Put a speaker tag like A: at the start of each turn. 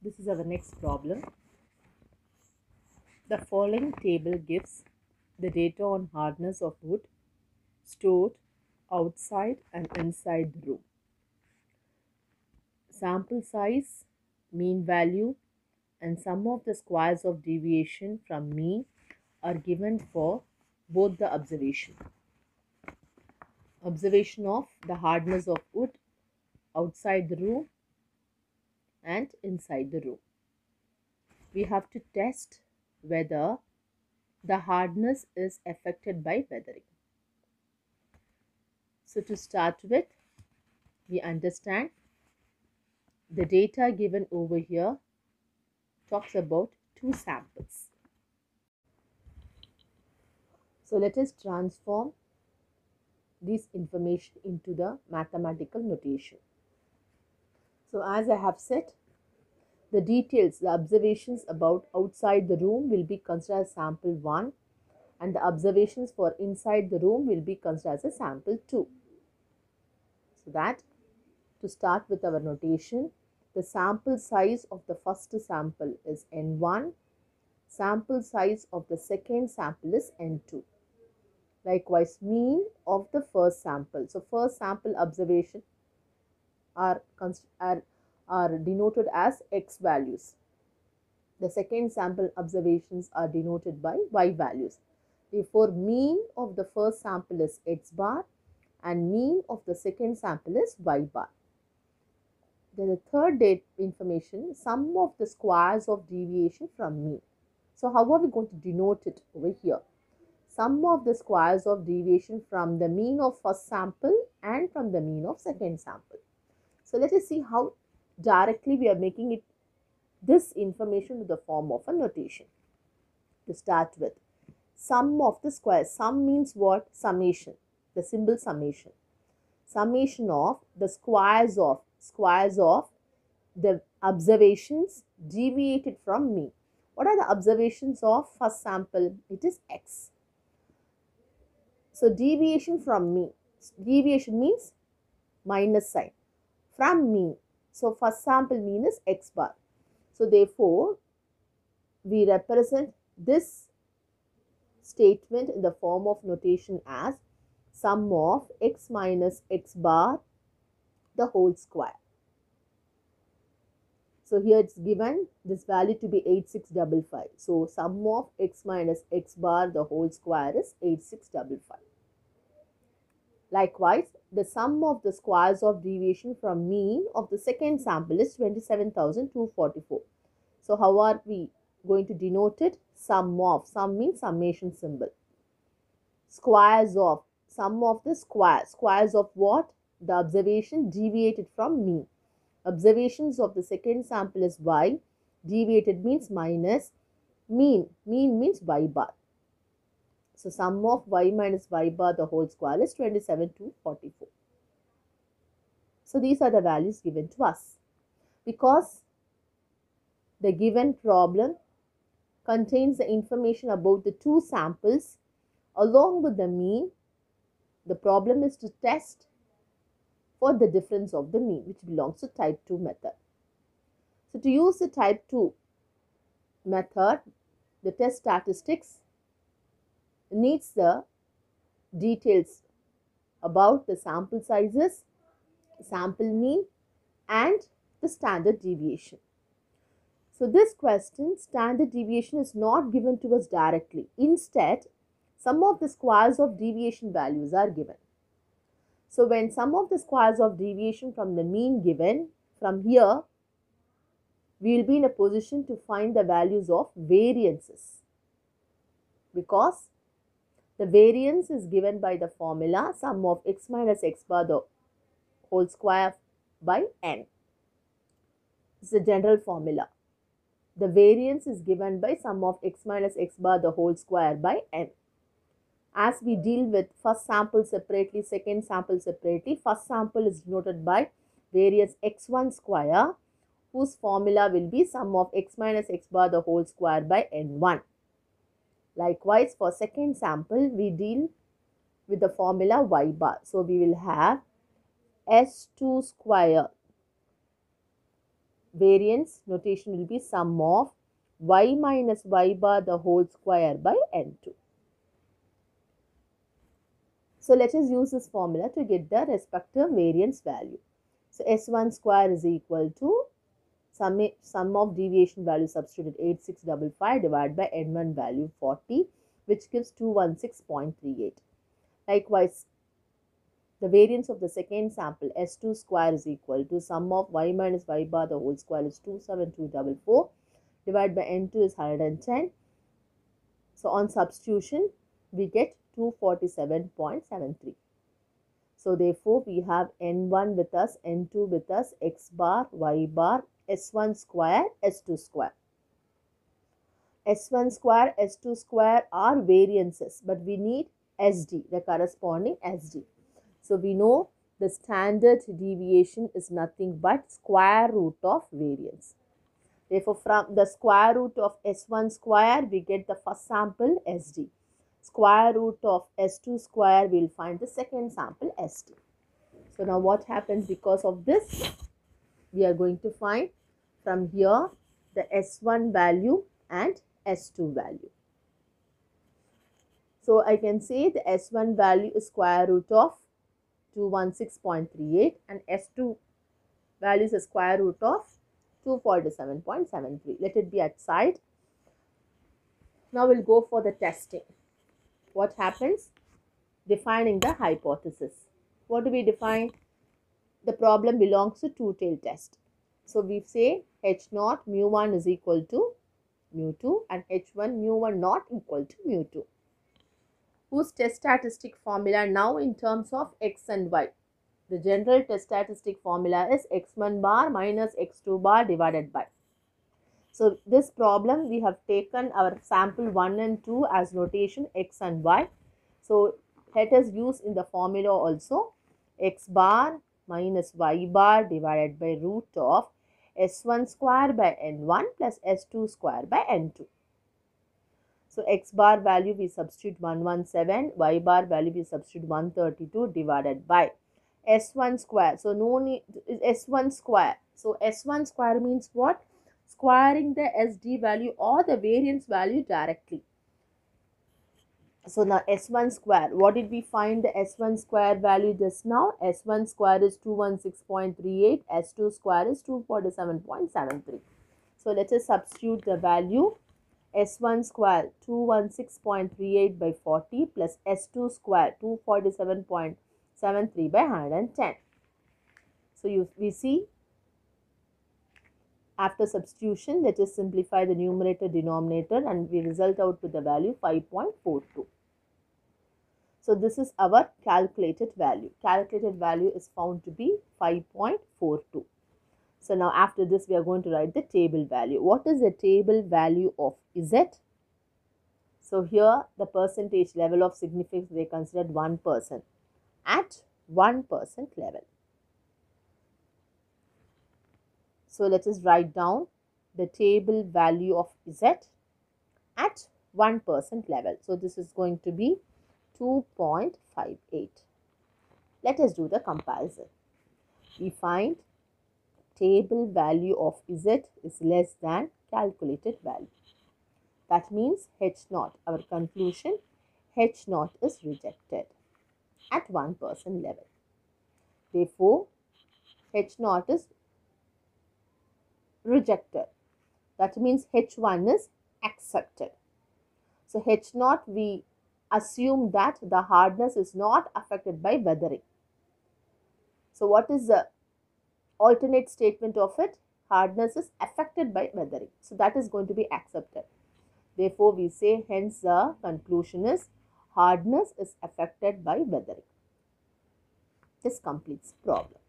A: This is our next problem. The following table gives the data on hardness of wood stored outside and inside the room. Sample size, mean value, and sum of the squares of deviation from mean are given for both the observation. Observation of the hardness of wood outside the room and inside the room. We have to test whether the hardness is affected by weathering. So to start with, we understand the data given over here talks about two samples. So let us transform this information into the mathematical notation. So as I have said, the details, the observations about outside the room will be considered as sample 1 and the observations for inside the room will be considered as a sample 2. So that to start with our notation, the sample size of the first sample is N1, sample size of the second sample is N2. Likewise, mean of the first sample. So first sample observation are denoted as X values. The second sample observations are denoted by Y values. Therefore, mean of the first sample is X bar and mean of the second sample is Y bar. Then the third date information, sum of the squares of deviation from mean. So how are we going to denote it over here? Sum of the squares of deviation from the mean of first sample and from the mean of second sample. So let us see how directly we are making it this information to the form of a notation. To start with, sum of the squares. Sum means what? Summation. The symbol summation. Summation of the squares of the observations deviated from mean. What are the observations of first sample? It is X. So deviation from mean. Deviation means minus sign. From mean. So first sample mean is X bar. So therefore, we represent this statement in the form of notation as sum of X minus X bar the whole square. So here it's given this value to be 8655. So sum of X minus X bar the whole square is 8655. Likewise, the sum of the squares of deviation from mean of the second sample is 27,244. So how are we going to denote it? Sum of. Sum means summation symbol. Squares of. Sum of the squares. Squares of what? The observation deviated from mean. Observations of the second sample is Y. Deviated means minus. Mean. Mean means Y bar. So sum of Y minus Y bar the whole square is 27,244. So these are the values given to us. Because the given problem contains the information about the two samples along with the mean, the problem is to test for the difference of the mean, which belongs to type 2 method. So to use the type 2 method, the test statistics needs the details about the sample sizes, sample mean and the standard deviation. So this question, standard deviation is not given to us directly. Instead, some of the squares of deviation values are given. So when some of the squares of deviation from the mean given, from here, we will be in a position to find the values of variances. Because the variance is given by the formula sum of X minus X bar the whole square by N. This is a general formula. The variance is given by sum of X minus X bar the whole square by N. As we deal with first sample separately, second sample separately, first sample is denoted by variance X1 square, whose formula will be sum of X minus X bar the whole square by N1. Likewise, for second sample, we deal with the formula Y bar. So we will have S2 square variance notation will be sum of y minus y bar the whole square by n2. So let us use this formula to get the respective variance value. So S1 square is equal to sum of deviation value substituted 8655 divided by N1 value 40, which gives 216.38. Likewise, the variance of the second sample S2 square is equal to sum of y minus y bar the whole square is 27244 divided by N2 is 110. So on substitution, we get 247.73. So therefore, we have N1 with us, N2 with us, X bar, Y bar, S1 square, S2 square. S1 square, S2 square are variances, but we need SD, the corresponding SD. So we know the standard deviation is nothing but square root of variance. Therefore, from the square root of S1 square, we get the first sample SD. Square root of S2 square, we will find the second sample SD. So now what happens because of this? We are going to find from here the S1 value and S2 value. So I can say the S1 value is square root of 216.38 and S2 value is a square root of 247.73. Let it be at side. Now we'll go for the testing. What happens? Defining the hypothesis. What do we define? The problem belongs to two-tailed test. So we say H0 mu1 is equal to mu2 and H1 mu1 not equal to mu2. Whose test statistic formula now in terms of X and Y? The general test statistic formula is X1 bar minus X2 bar divided by. So this problem we have taken our sample 1 and 2 as notation X and Y. So let us use in the formula also X bar minus Y bar divided by root of S1 square by N1 plus S2 square by N2. So X bar value we substitute 117, Y bar value we substitute 132 divided by S1 square. So no need S1 square. So S1 square means what? Squaring the SD value or the variance value directly. So now S1 square, what did we find the S1 square value just now? S1 square is 216.38, S2 square is 247.73. So let us substitute the value. S1 square 216.38 by 40 plus S2 square 247.73 by 110. So we see after substitution, let us simplify the numerator denominator and we result out with the value 5.42. So this is our calculated value. Calculated value is found to be 5.42. So now after this we are going to write the table value. What is the table value of Z? So here the percentage level of significance they considered 1% at 1% level. So let us write down the table value of Z at 1% level. So this is going to be 2.58. Let us do the comparison. We find table value of Z is less than calculated value. That means H0. Our conclusion, H0 is rejected at 1% level. Therefore, H0 is rejected. That means H1 is accepted. So H0 we assume that the hardness is not affected by weathering. So what is the alternate statement of it? Hardness is affected by weathering. So that is going to be accepted. Therefore, we say hence the conclusion is hardness is affected by weathering. This completes the problem.